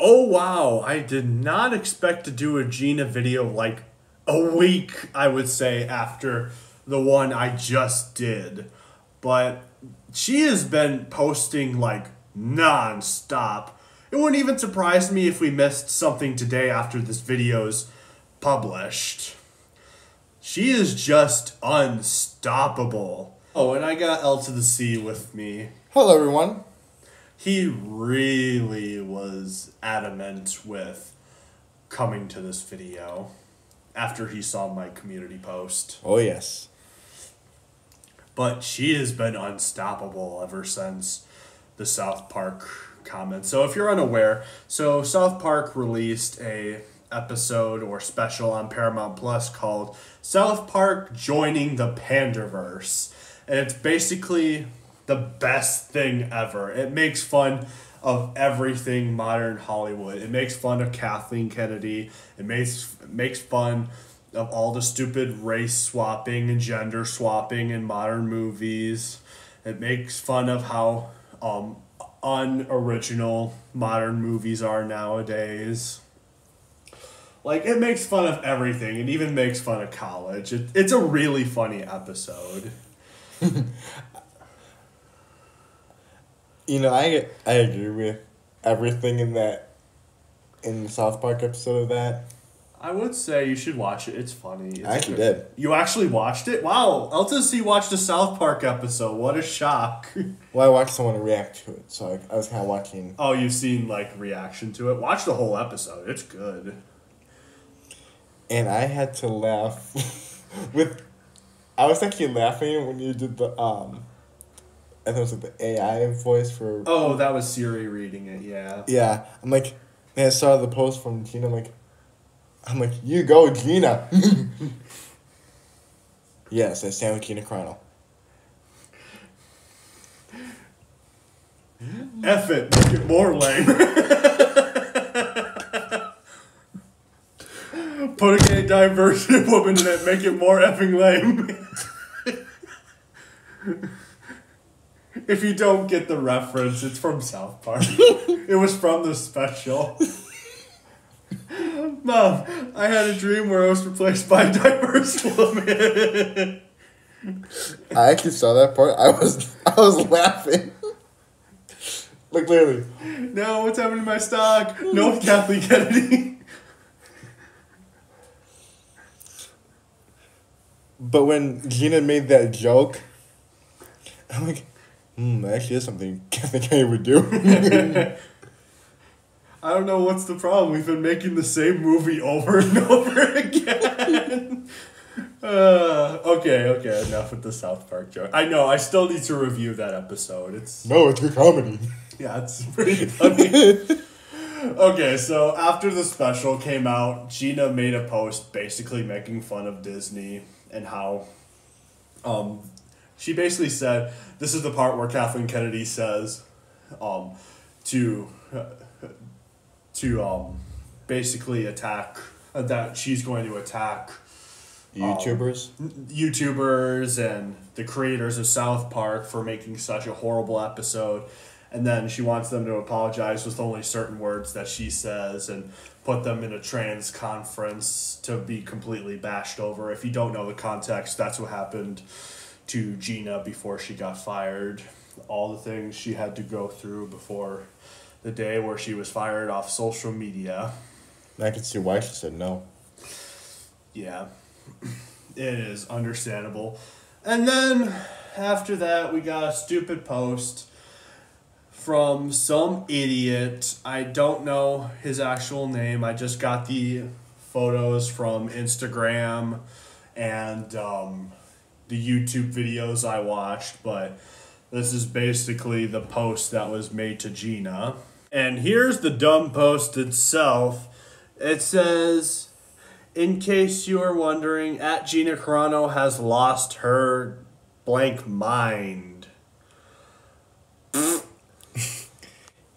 Oh wow, I did not expect to do a Gina video like a week, I would say, after the one I just did. But she has been posting like non-stop. It wouldn't even surprise me if we missed something today after this video's published. She is just unstoppable. Oh, and I got L to the C with me. Hello, everyone. He really was adamant with coming to this video after he saw my community post. Oh, yes. But she has been unstoppable ever since the South Park comment. So if you're unaware, so South Park released a episode or special on Paramount Plus called South Park Joining the Pandaverse. And it's basically the best thing ever. It makes fun of everything modern Hollywood. It makes fun of Kathleen Kennedy. It makes fun of all the stupid race swapping and gender swapping in modern movies. It makes fun of how unoriginal modern movies are nowadays. Like, it makes fun of everything. It even makes fun of college. It's a really funny episode. You know, I agree with everything in the South Park episode of that. I would say you should watch it. It's funny. I actually did. You actually watched it? Wow. LTC watched a South Park episode. What a shock. Well, I watched someone react to it, so I was kind of watching. Oh, you've seen, like, reaction to it? Watch the whole episode. It's good. And I had to laugh I was actually laughing when you did the, I think it was like the AI voice for... Oh, that was Siri reading it, yeah. Yeah. I'm like, man, I saw the post from Gina, I'm like, you go, Gina. Yes, I stand with Gina Carno. F it, make it more lame. Put a gay diverse woman in it, make it more effing lame. If you don't get the reference, it's from South Park. It was from the special. Mom, I had a dream where I was replaced by a diverse woman. I actually saw that part. I was laughing. Like, literally. No, what's happening to my stock? No, Kathleen Kennedy. But when Gina made that joke, I'm like, that actually is something Kathleen Kennedy would do. I don't know what's the problem. We've been making the same movie over and over again. Okay, enough with the South Park joke. I know, I still need to review that episode. It's good comedy. Yeah, it's pretty funny. Okay, so after the special came out, Gina made a post basically making fun of Disney and how she basically said, this is the part where Kathleen Kennedy says to basically attack that she's going to attack YouTubers and the creators of South Park for making such a horrible episode. And then she wants them to apologize with only certain words that she says and put them in a trans conference to be completely bashed over. If you don't know the context, that's what happened to Gina before she got fired. All the things she had to go through before the day where she was fired off social media. I can see why she said no. Yeah, it is understandable. And then after that, we got a stupid post from some idiot. I don't know his actual name. I just got the photos from Instagram and the YouTube videos I watched, but this is basically the post that was made to Gina. And here's the dumb post itself. It says, in case you are wondering, at Gina Carano has lost her blank mind.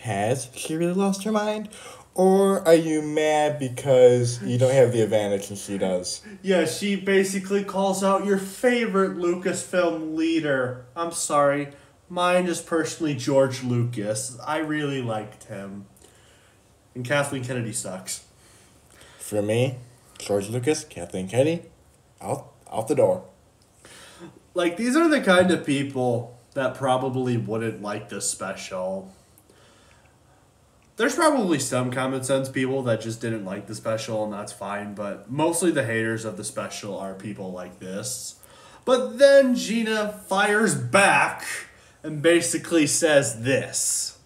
Has she really lost her mind? Or are you mad because you don't have the advantage and she does? Yeah, she basically calls out your favorite Lucasfilm leader. I'm sorry. Mine is personally George Lucas. I really liked him. And Kathleen Kennedy sucks. For me, George Lucas, Kathleen Kennedy, out the door. Like, these are the kind of people that probably wouldn't like this special. There's probably some common sense people that just didn't like the special, and that's fine, but mostly the haters of the special are people like this. But then Gina fires back and basically says this.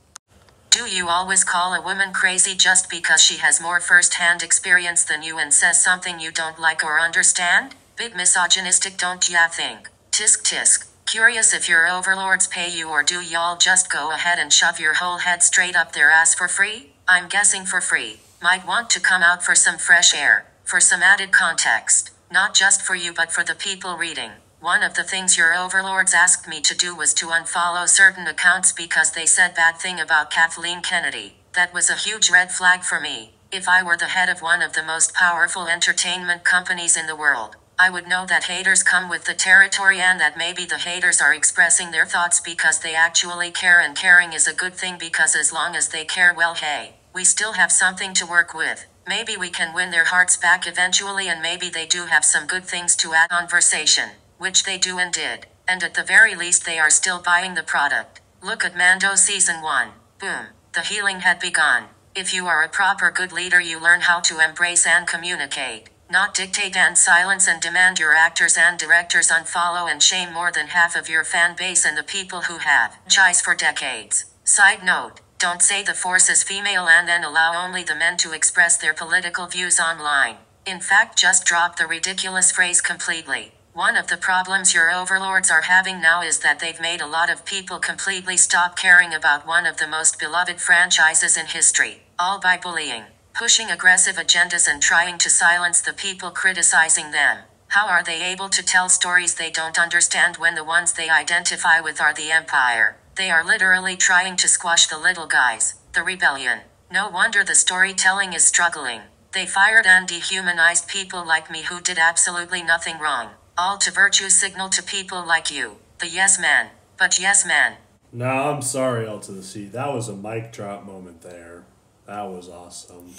Do you always call a woman crazy just because she has more first-hand experience than you and says something you don't like or understand? Bit misogynistic, don't ya think? Tisk tisk. Curious if your overlords pay you, or do y'all just go ahead and shove your whole head straight up their ass for free? I'm guessing for free. Might want to come out for some fresh air, for some added context. Not just for you but for the people reading. One of the things your overlords asked me to do was to unfollow certain accounts because they said bad thing about Kathleen Kennedy. That was a huge red flag for me. If I were the head of one of the most powerful entertainment companies in the world, I would know that haters come with the territory and that maybe the haters are expressing their thoughts because they actually care, and caring is a good thing because as long as they care, well, hey, we still have something to work with. Maybe we can win their hearts back eventually, and maybe they do have some good things to add conversation. Which they do and did. And at the very least they are still buying the product. Look at Mando Season 1. Boom. The healing had begun. If you are a proper good leader, you learn how to embrace and communicate. Not dictate and silence and demand your actors and directors unfollow and shame more than half of your fan base and the people who have chais for decades. Side note, don't say the Force is female and then allow only the men to express their political views online. In fact, just drop the ridiculous phrase completely. One of the problems your overlords are having now is that they've made a lot of people completely stop caring about one of the most beloved franchises in history, all by bullying, pushing aggressive agendas and trying to silence the people criticizing them. How are they able to tell stories they don't understand when the ones they identify with are the Empire? They are literally trying to squash the little guys, the rebellion. No wonder the storytelling is struggling. They fired and dehumanized people like me who did absolutely nothing wrong. All to virtue signal to people like you, the yes man. But yes man. No, I'm sorry, L to the C. That was a mic drop moment there. That was awesome.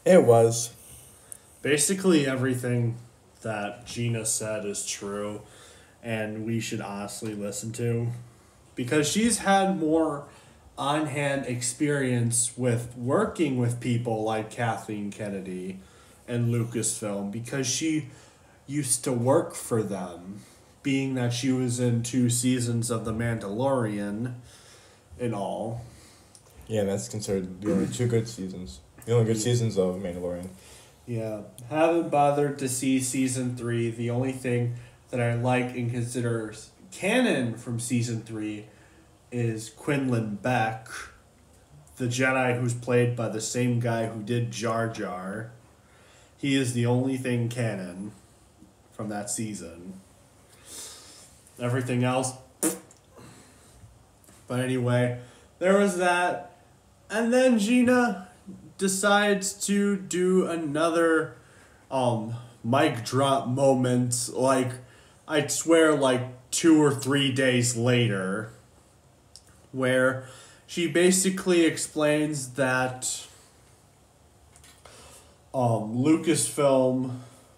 It was. Basically everything that Gina said is true, and we should honestly listen to, because she's had more on-hand experience with working with people like Kathleen Kennedy and Lucasfilm, because she used to work for them, being that she was in 2 seasons of The Mandalorian and all. Yeah, that's considered the only 2 good seasons. The only good seasons of Mandalorian. Yeah. Haven't bothered to see season 3. The only thing that I like and consider canon from season 3 is Quinlan Beck, the Jedi who's played by the same guy who did Jar Jar. He is the only thing canon from that season. Everything else. But anyway, there was that. And then Gina decides to do another mic drop moment, like, I'd swear, like 2 or 3 days later, where she basically explains that Lucasfilm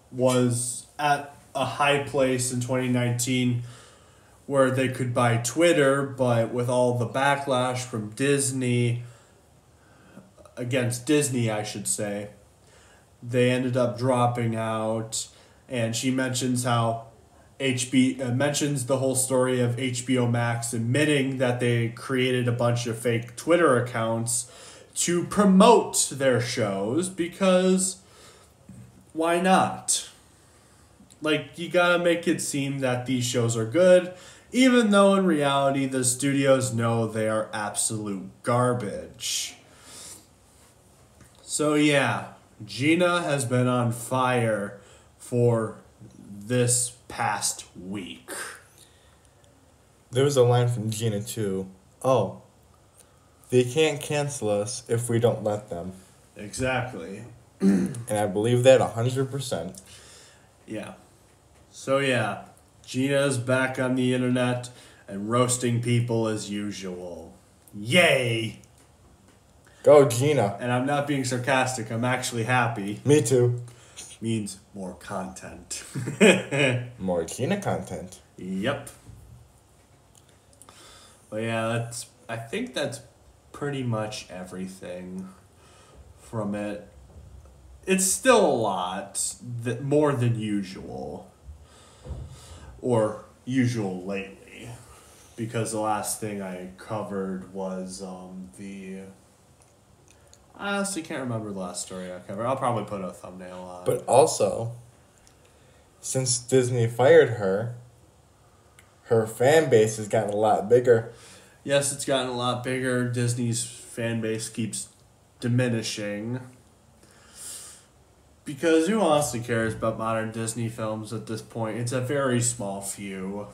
was at a high place in 2019 where they could buy Twitter, but with all the backlash from Disney, against Disney, I should say, they ended up dropping out. And she mentions how mentions the whole story of HBO Max admitting that they created a bunch of fake Twitter accounts to promote their shows, because why not? Like, you gotta make it seem that these shows are good, even though in reality the studios know they are absolute garbage. So yeah, Gina has been on fire for this past week. There was a line from Gina too. Oh, they can't cancel us if we don't let them. Exactly. And I believe that 100%. Yeah. So yeah, Gina's back on the internet and roasting people as usual. Yay! Go, Gina. And I'm not being sarcastic, I'm actually happy. Me too. Means more content. More Gina content. Yep. But yeah, I think that's pretty much everything from it. It's still a lot, more than usual. Or usual lately. Because the last thing I covered was I honestly can't remember the last story I covered. I'll probably put a thumbnail on. But also, since Disney fired her, her fan base has gotten a lot bigger. Yes, it's gotten a lot bigger. Disney's fan base keeps diminishing. Because who honestly cares about modern Disney films at this point? It's a very small few.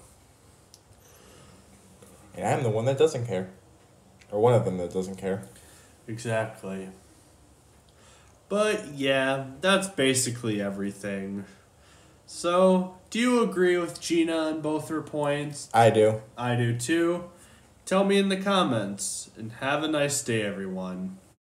And I'm the one that doesn't care. Or one of them that doesn't care. Exactly. But yeah, that's basically everything. So, do you agree with Gina on both her points? I do. I do too. Tell me in the comments, and have a nice day, everyone.